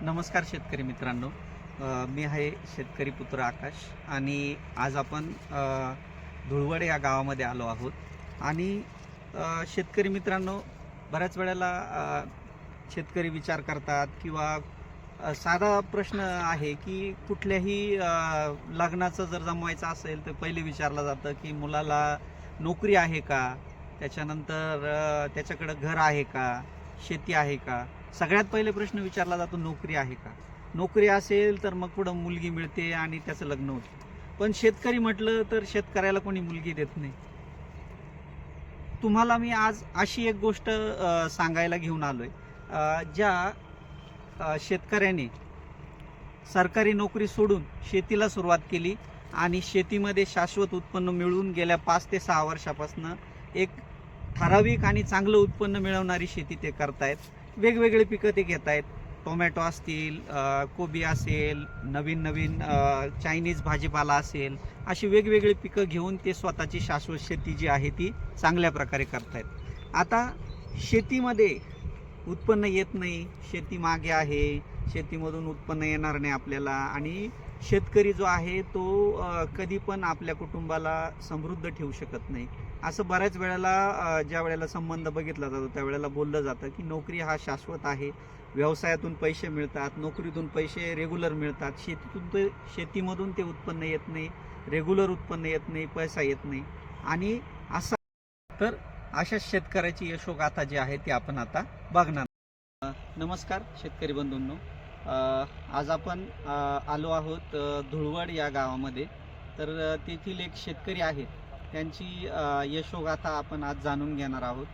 नमस्कार शेतकरी मित्रांनो. मी आहे शेतकरी पुत्र आकाश आणि आज आपण धुळवड या गावामध्ये आलो आहोत. आणि शेतकरी मित्रांनो, बऱ्याच वेळेला शेतकरी विचार करतात किंवा साधा प्रश्न आहे की कुठल्याही लग्नाचं जर जमवायचं असेल तर पहिले विचारलं जातं की मुलाला नोकरी आहे का, त्याच्यानंतर त्याच्याकडं घर आहे का, शेती आहे का. सगळ्यात पहिले प्रश्न विचारला जातो नोकरी आहे का. नोकरी असेल तर मग पुढं मुलगी मिळते आणि त्याचं लग्न होतं. पण शेतकरी म्हटलं तर शेतकऱ्याला कोणी मुलगी देत नाही. तुम्हाला मी आज अशी एक गोष्ट सांगायला घेऊन आलोय, ज्या शेतकऱ्याने सरकारी नोकरी सोडून शेतीला सुरुवात केली आणि शेतीमध्ये शाश्वत उत्पन्न मिळवून गेल्या 5 ते 6 वर्षापासून एक ठराविक आणि चांगलं उत्पन्न मिळवणारी शेती ते करतायत. वेगवेगळे पिकं ते घेत आहेत. टोमॅटो असतील, कोबी असेल, नवीन नवीन चायनीज भाजीपाला असेल, अशी वेगवेगळी पिकं घेऊन ते स्वतःची शाश्वत शेती जी आहे ती चांगल्या प्रकारे करतायत. आता शेतीमध्ये उत्पन्न येत नाही, शेती मागे आहे, शेतीमधून उत्पन्न येणार नाही आपल्याला, आणि शेतकरी जो आहे तो कधी पण आपल्या कुटुंबाला समृद्ध ठेवू शकत नाही. असं बऱ्याच वेळेला ज्या वेळेला संबंध बघितला जातो त्यावेळेला बोललं जातं की नोकरी हा शाश्वत आहे, व्यवसायातून पैसे मिळतात, नोकरीतून पैसे रेग्युलर मिळतात, शेतीमधून ते उत्पन्न येत नाही, रेग्युलर उत्पन्न येत नाही, पैसा येत नाही. आणि असं तर अशा शेतकऱ्याची यशोगाथा जी आहे ती आपण आता बघणार. नमस्कार शेतकरी बंधूंनो. आज आपण आलो आहोत धुळवड या गावामध्ये. तर तेथील एक शेतकरी आहेत, त्यांची यशोगाथा आपण आज जाणून घेणार आहोत.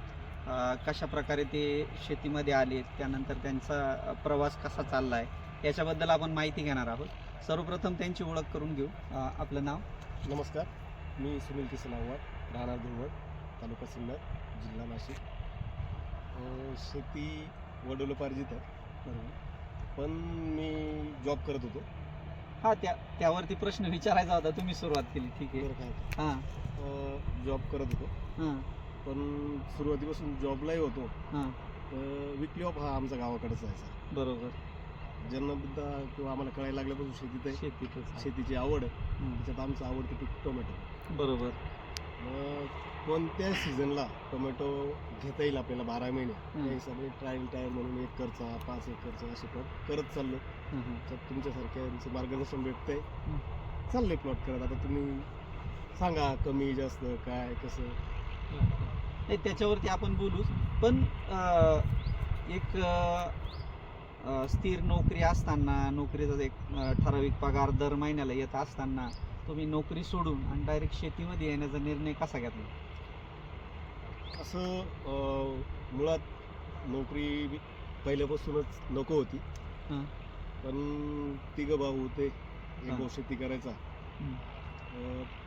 कशा प्रकारे ते शेतीमध्ये आले, त्यानंतर त्यांचा प्रवास कसा चालला आहे याच्याबद्दल आपण माहिती घेणार आहोत. सर्वप्रथम त्यांची ओळख करून घेऊ. आपलं नाव? नमस्कार, मी सुनील किसन आव्हाड, राहणार धुळवड, तालुका सिन्नर, जिल्हा नाशिक. शेती वडिलोपार्जित आहे, बरोबर. पण मी जॉब करत होतो. हां, त्यावरती प्रश्न विचारायचा होता, तुम्ही सुरुवात केली, ठीक आहे. बरं काय हां जॉब करत होतो, हां पण सुरुवातीपासून जॉबलाही होतो. हां विकली ऑफ हा आमचा गावाकडेच जायचा. बरोबर. जन्मदा किंवा आम्हाला कळायला लागल्यापासून शेतीत आहे, शेतीतच. शेतीची आवड आहे. त्याच्यात आमचं आवडतं पीक टोमॅटो. बरोबर. मग कोणत्या सीझनला टोमॅटो घेता येईल आपल्याला 12 महिने त्या हिशोबाने ट्रायल म्हणून 1 एकरचा 5 एकरचा असे प्लॉट करत चाललो. त्यात तुमच्यासारख्यांचं मार्गदर्शन भेटतंय, चाललंय प्लॉट करत. आता तुम्ही सांगा कमी जास्त काय कसं. नाही, त्याच्यावरती आपण बोलूच. पण एक स्थिर नोकरी असताना, नोकरीचा एक ठराविक पगार दर महिन्याला येत असताना तुम्ही नोकरी सोडून आणि डायरेक्ट शेतीमध्ये येण्याचा निर्णय कसा घेतला? असं मुळात नोकरी पहिल्यापासूनच नको होती. पण तिघं भाऊ होते, एक भाऊ शेती करायचा.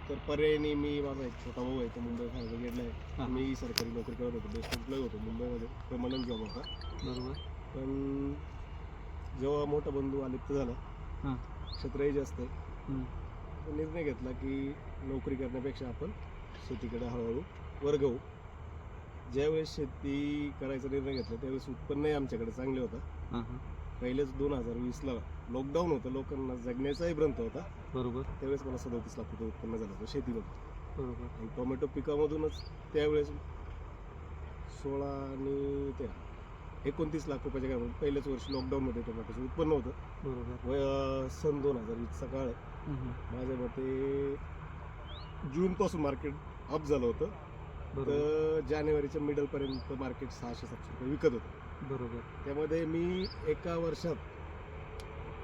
तर पर्यायी मी, माझा एक छोटा भाऊ आहे तो मुंबई फायर ब्रिगेडला आहे. मी सरकारी नोकरी करत होतो, बेस्ट एम्प्लॉय होतो मुंबईमध्ये, परमनंट जॉब होता. बरोबर. पण जेव्हा मोठा बंधू आलिप्त झाला, क्षेत्रही जास्त आहे, तो निर्णय घेतला की नोकरी करण्यापेक्षा आपण शेतीकडे हळूहळू वर्गवू. ज्यावेळेस शेती करायचा निर्णय घेतला त्यावेळेस उत्पन्नही आमच्याकडे चांगले होतं. पहिलेच 2020ला लॉकडाऊन होतं, लोकांना जगण्याचाही भ्रंत होता. बरोबर. त्यावेळेस मला 37 लाख रुपये उत्पन्न झालं होतं शेतीमध्ये. बरोबर. आणि टोमॅटो पिकामधूनच त्यावेळेस 16 आणि 29 लाख रुपयाच्या काय पहिल्याच वर्षी लॉकडाऊनमध्ये टोमॅटोचं उत्पन्न होतं. बरोबर. सन 2020चा काळ आहे. माझ्या मते जूनपासून मार्केट अप झालं होतं. तर जानेवारीच्या मिडलपर्यंत मार्केट 600-700 रुपये विकत होतं. बरोबर. त्यामध्ये मी एका वर्षात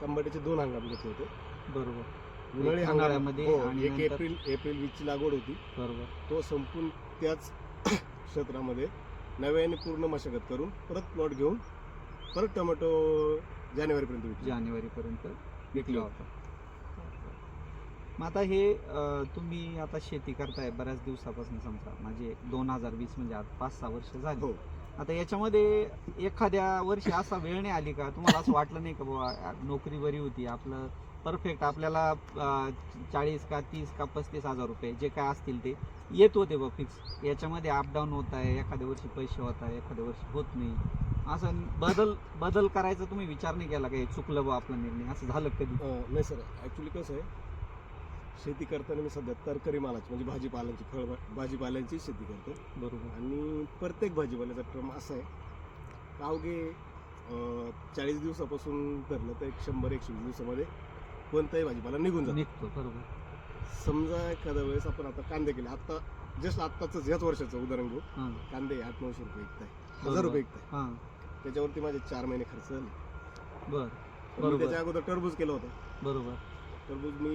टमाट्याचे 2 हंगाम घेतले होते. बरोबर. उन्हाळी हंगामामध्ये आणि एक एप्रिल 20ची लागवड होती. बरोबर. तो संपून त्याच क्षेत्रामध्ये नव्याने पूर्ण मशागत करून परत प्लॉट घेऊन परत टोमॅटो जानेवारीपर्यंत विकला होता. मग आता हे तुम्ही आता शेती करताय बऱ्याच दिवसापासून, समजा म्हणजे 2020 म्हणजे आज 5-6 वर्ष झाली. हो. आता याच्यामध्ये एखाद्या वर्षी असा वेळ नाही आली का तुम्हाला असं वाटलं नाही का बाबा नोकरी बरी होती, आपलं परफेक्ट, आपल्याला 40 का 30 का 35 हजार रुपये जे काय असतील ते येत होते बा फिक्स, याच्यामध्ये अपडाऊन होत आहे, एखाद्या वर्षी पैसे होत आहे, एखाद्या वर्षी होत नाही, असं बदल करायचा तुम्ही विचार नाही केला का हे चुकलं बा आपला निर्णय, असं झालं कधी? नाही सर, ॲक्च्युली कसं आहे, शेती करताना मी सध्या तरकारी मालाची म्हणजे भाजीपाल्यांची भाजीपाल्यांची शेती करतो. बरोबर. आणि प्रत्येक भाजीपाल्याचा क्रम असा आहे का अवघे 40 दिवसापासून धरलं तर 100-120 दिवसामध्ये कोणताही भाजीपाला निघून जातो. निघतो. बरोबर. समजा एखाद्या वेळेस आपण आता कांदे केले, आता जस्ट आत्ताच याच वर्षाचं उदाहरण घेऊ, हां. कांदे 800-900 रुपये विकताय, 1000 बरोबर. रुपये विकताय. हां. त्याच्यावरती माझे 4 महिने खर्च झाले. बर. पण मी बरोबर. त्याच्या अगोदर टरबूज केलं होतं. बरोबर. टरबूज मी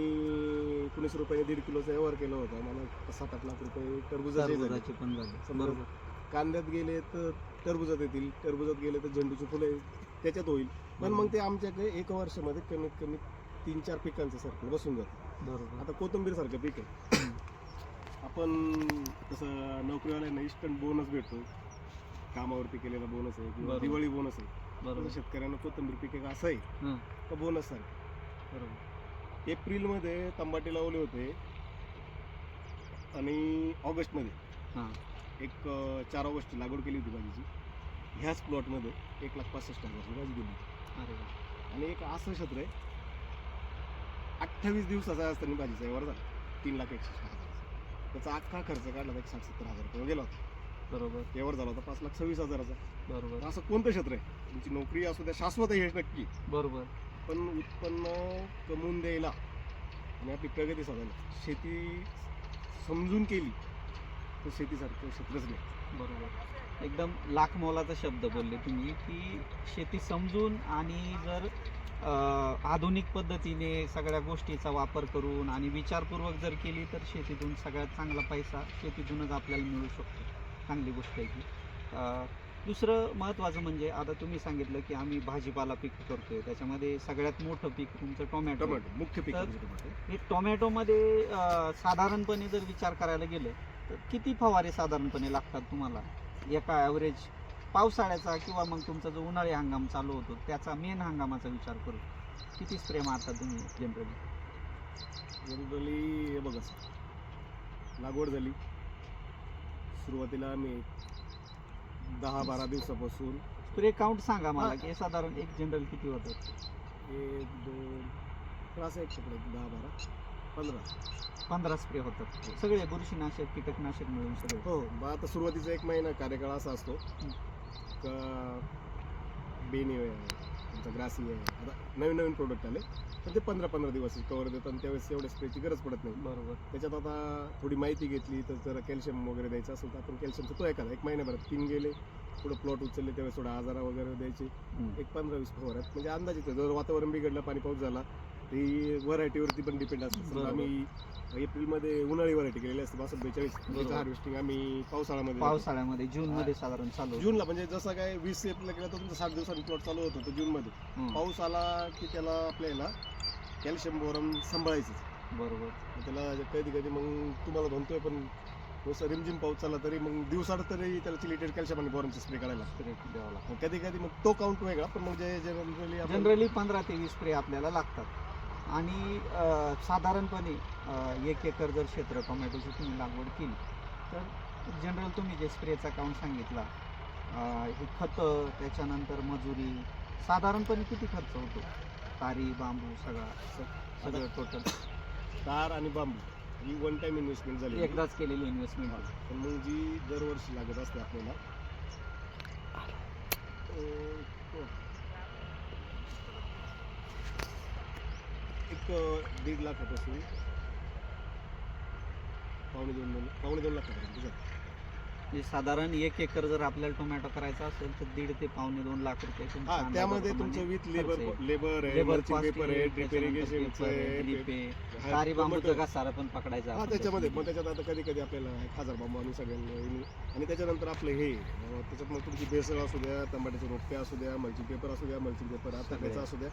19 रुपयाने 1.5 किलोचा व्यवहार केला होता. मला 7-8 लाख रुपये टरबुजाचे झाले. टरबुजाचे पण झाले. समजा बरोबर. कांद्यात गेले तर टरबुजात येतील, टरबुजात गेले तर झेंडूची फुले त्याच्यात होईल. पण मग ते आमच्याकडे एका वर्षामध्ये कमीत कमी 3-4 पिकांचं सर्कल बसून जातं. बरोबर. आता कोथिंबीर सारखं पीक आहे, आपण तसं नोकरीवाल्यांना इन्स्टंट बोनस भेटतो, कामावरती केलेला बोनस आहे किंवा बरोबर. दिवाळी बोनस आहे. बरोबर. तसं शेतकऱ्यांना कोथिंबीर पीक एक असं आहे हां. का बोनस सारखं. बरोबर. एप्रिलमध्ये तंबाटे लावले होते आणि ऑगस्टमध्ये हां. एक 4 ऑगस्टची लागवड केली होती भाजीची. ह्याच प्लॉटमध्ये 1,65,000ची भाजी गेली. अरे वा. आणि एक असं क्षेत्र आहे 28 दिवसाचा असताना भाजीचा व्यवहार झाला 3,61,000. त्याचा अख्खा खर्च काढला तर 60-70,000 रुपये गेला होता. बरोबर. व्यवहार झाला होता 5,26,000चा. बरोबर. असं कोणतं क्षेत्र आहे, तुमची नोकरी असू द्या, शाश्वत आहे हे नक्की, बरोबर. पण उत्पन्न कमवून द्यायला आणि आपली प्रगती साधायला शेती समजून केली तर शेतीसारखं क्षेत्रच नाही. बरोबर. एकदम लाख मोलाचा शब्द बोलले तुम्ही की शेती समजून आणि जर आधुनिक पद्धतीने सगळ्या गोष्टीचा वापर करून आणि विचारपूर्वक जर केली तर शेतीतून सगळ्यात चांगला पैसा शेतीतूनच आपल्याला मिळू शकतो. चांगली गोष्ट आहे की. दुसरं महत्त्वाचं म्हणजे आता तुम्ही सांगितलं की आम्ही भाजीपाला पीक करतोय, त्याच्यामध्ये सगळ्यात मोठं पीक तुमचं टोमॅटो. मुख्य पीक तर म्हणजे टोमॅटो. हे टोमॅटोमध्ये साधारणपणे जर विचार करायला गेलं तर किती फवारे साधारणपणे लागतात तुम्हाला एका ॲव्हरेज पावसाळ्याचा, किंवा मग तुमचा जो उन्हाळी हंगाम चालू होतो त्याचा मेन हंगामाचा विचार करू किती स्प्रे मारतात तुम्ही जनरली? हे बघा सर, लागवड झाली सुरुवातीला आम्ही 10-12 दिवसापासून स्प्रे काउंट सांगा मला की साधारण एक जनरल किती होतात? 1-2 क्लास एक पकडे 10-12-15. स्प्रे होतात सगळे बुरशीनाशक कीटकनाशक मिळून सगळे? हो. मग आता सुरुवातीचा 1 महिना कार्यकाळ असा असतो का बेनी आहे, तुमचा ग्रासी आहे, आता नवीन प्रोडक्ट आले पण ते 15-15 दिवस कवर देतात आणि त्यावेळेस एवढ्या स्प्रेची गरज पडत नाही. बरोबर. त्याच्यात आता थोडी माहिती घेतली तर जरा कॅल्शियम वगैरे द्यायचं असेल तर आपण कॅल्शियमचा तो एखादा 1 महिन्याभरात 3 गेले, पुढं प्लॉट उचलले त्यावेळेस थोडा आजारा वगैरे द्यायचे, एक 15-20 फवाऱ्यात म्हणजे अंदाजित. जर वातावरण बिघडलं, पाणी पाऊस झाला, ती व्हरायटीवरती पण डिपेंड असतं. समजा आम्ही एप्रिलमध्ये उन्हाळी व्हरायटी केलेली असते 62-42, त्याचं हार्वेस्टिंग आम्ही पावसाळ्यामध्ये जूनमध्ये साधारण चालू जूनला, म्हणजे जसं काय 20 एप्रिलला केलं तर तुमचं 60 दिवसांनी प्लॉट चालू होतं तर जूनमध्ये पाऊस आला की त्याला आपल्याला कॅल्शियम बोरॉन सांभाळायचं. बरोबर. त्याला कधी मग तुम्हाला म्हणतोय पण जसं रिमझिम पाऊस चालला तरी मग दिवसाड तरी त्याला चिलिटेड कॅल्शियम आणि बोरॉनचे स्प्रे करायला द्यावा लागतो. कधी मग तो काउंट वेगळा, पण मग जे जनरली 15 ते 20 स्प्रे आपल्याला लागतात. आणि साधारणपणे 1 एकर जर क्षेत्र टोमॅटोची तुम्ही लागवड केली तर जनरल तुम्ही जे स्प्रेचा काउंट सांगितला, हे खतं, त्याच्यानंतर मजुरी, साधारणपणे किती खर्च होतो? तारी, बांबू, सगळं टोटल? तार आणि बांबू ही 1 टाइम इन्व्हेस्टमेंट झाली, एकदाच केलेली इन्व्हेस्टमेंट. पण मग जी दरवर्षी लागत असते आपल्याला एक 1.5 लाखापासून पावणे 2 लाखापर्यंत जाते. म्हणजे साधारण 1 एकर जर आपल्याला टोमॅटो करायचा असेल तर 1.5 ते पावणे 2 लाख रुपये तुमच्या हा, त्यामध्ये अंदाजाप्रमाणे तुमचं विथ खर्च आहे. लेबर आहे, लेबर मल्चिंग कॉस्ट पेपर आहे, ड्रिप इरिगेशन आहे, तारी बांबूचं घसारा पण पकडायचा हा आपण त्याच्यामध्ये. मग त्याच्यात आता कधी आपल्याला 1000 बांबू आणि सगळ्यांना, आणि त्याच्यानंतर आपलं हे त्याच्यात मग तुमची बेसळ असू द्या, तंबाट्याचे रोपटे असू द्या, मल्चिंग पेपर असू द्या, मल्चिंग पेपर आता त्याचा असू द्या,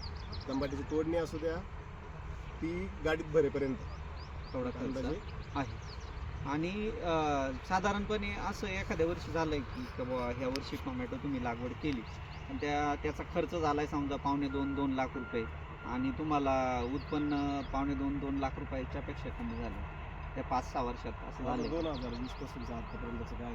तंबाट्याची तोडणी असू द्या, ती गाडीत भरेपर्यंत थोडा अंदाजे आहे. आणि साधारणपणे असं एखाद्या वर्षी झालंय की बाबा ह्या वर्षी टोमॅटो तुम्ही लागवड केली आणि त्याचा खर्च झालाय समजा पावणे 2 लाख रुपये आणि तुम्हाला उत्पन्न पावणे 2 लाख रुपयाच्या पेक्षा कमी झालं त्या 5-6 वर्षात, असं झालं? 2020 पासूनचं आतापर्यंतचं काय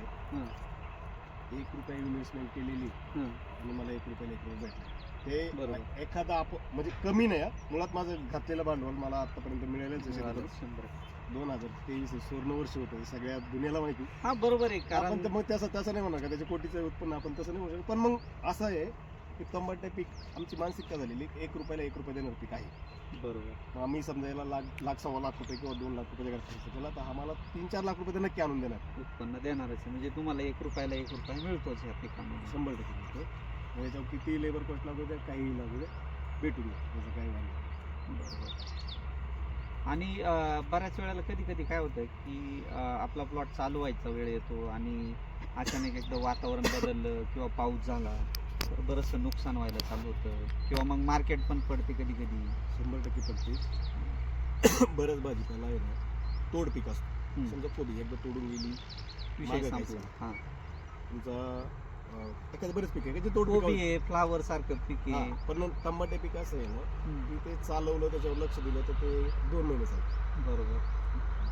₹1 इन्व्हेस्टमेंट केलेली हं. आणि मला ₹1 भेटले. ते बरोबर. एखादा म्हणजे कमी नाही हा. मुळात माझं घातलेलं भांडवल मला आतापर्यंत मिळालेच आहे मिळालं, शेतीतून. 100%. 2023 हे सुवर्णवर्ष होतं, सगळ्या दुनियाला माहिती. हा बरोबर आहे, आपण कारण तर मग तसं नाही म्हणणार का त्याच्या कोटीचं उत्पन्न आपण तसं नाही म्हणू शकत. पण मग असं आहे की टमाटे पीक आमची मानसिकता झालेली ₹1 देणार पीक आहे. बरोबर. मग आम्ही समजा याला लाख सव्वा लाख रुपये किंवा 2 लाख रुपये जर खर्च केला तर आम्हाला 3-4 लाख रुपये तर नक्की आणून देणार. उत्पन्न देणारच आहे. म्हणजे तुम्हाला ₹1 मिळतोच या पिकामध्ये. 100% मिळतो. मग याच्यावर किती लेबर कॉस्ट लागू दे, काहीही लागू दे, भेटू दे, त्याचं काही वाद नाही. बरोबर. आणि बऱ्याच वेळेला कधी कधी काय होतं की आपला प्लॉट चालू व्हायचा वेळ येतो आणि अचानक एकदा वातावरण बदललं किंवा पाऊस झाला तर बरंचसं नुकसान व्हायला चालू होतं किंवा मग मार्केट पण पडते कधी कधी. 100% पडते. बरंच भाजीपाला आहे ना तोड पीक असतो. समजा कोबी एकदा तोडून गेली, विषय मागं संपला. घ्यायचं. हां. तुमचा एखादं बरेच पीक आहे की जे तोड कोबी आहे, फ्लावर सारखं पीक आहे. पिकावं. पण टमाटे पीक असं आहे ना हं. की ते चालवलं, त्याच्यावर लक्ष दिलं तर ते 2 महिने चालतं. बरोबर.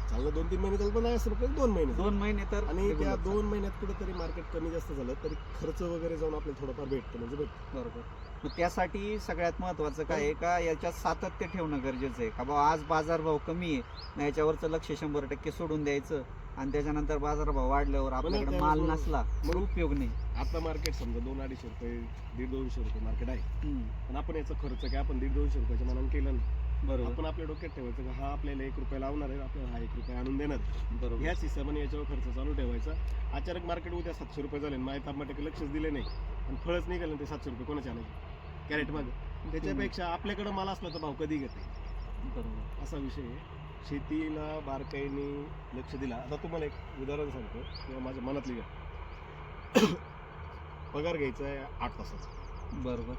चाललं 2-3 महिने चालतं, पण नाही असं 2 महिने 2 महिने तर आणि त्या regular 2 महिन्यात कुठेतरी मार्केट कमी जास्त झालं तरी खर्च वगैरे जाऊन आपल्याला थोडंफार भेटतं म्हणजे भेटतं. बरोबर. मग त्यासाठी सगळ्यात महत्त्वाचं काय आहे का याच्यात सातत्य ठेवणं गरजेचं आहे का बाबा आज बाजारभाव कमी आहे ना याच्यावरचं लक्ष 100% सोडून द्यायचं आणि त्याच्यानंतर बाजारभाव वाढल्यावर आपल्याकडे त्यावेळेस माल मग- नसला तर मग- उपयोग नाही. आता मार्केट समजा ₹200-250 ₹150-200 मार्केट आहे. हम्म. पण आपण याचा खर्च काय आपण ₹150-200 मनाने केला ना, बरोबर. आपण आपल्या डोक्यात ठेवायचं का हा आपल्याला ₹1 लावणार आहे, आपल्याला हा ₹1 आणून देणार. बरोबर. ह्याच हिशोबाने याच्यावर खर्च चालू ठेवायचा. अचानक मार्केट उद्या ₹700 झाले, माझ्या टमाट्याकडे लक्षच दिले नाही आणि फळच निघालं, ते ₹700 कोणाच्या आणायचे कॅरेट मागं. त्याच्यापेक्षा आपल्याकडे माल असला तर भाव कधी घेते, बरोबर. असा विषय आहे. शेतीला बारकाईने लक्ष दिला. आता तुम्हाला एक उदाहरण सांगतो किंवा माझ्या मनातली घ्या. पगार घ्यायचा आहे 8 तासाचा, बरोबर.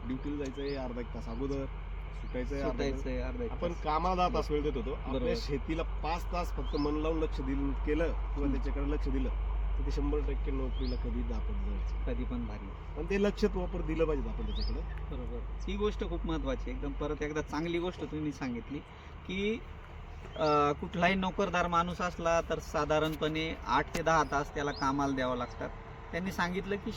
ड्युटीला जायचं आहे अर्धा-1 तास अगोदर, सुटायचं आहे अर्धा तास. सुटायचंय अर्धा एक आपण तास. कामाला 10 तास वेळ देत होतो. आपल्या बरोबर. शेतीला 5 तास फक्त मन लावून लक्ष दिलं केलं किंवा त्याच्याकडे लक्ष दिलं तर ते 100% नोकरीला कधी दापत जायचं. कधी पण भारी. पण ते लक्ष प्रॉपर दिलं पाहिजे आपण त्याच्याकडे. बरोबर. ही गोष्ट खूप महत्त्वाची आहे. एकदम परत एकदा चांगली गोष्ट तुम्ही सांगितली की कुठलाही नोकरदार माणूस असला तर साधारणपणे 8 ते 10 तास त्याला कामाला द्यावं लागतात. त्यांनी सांगितलं की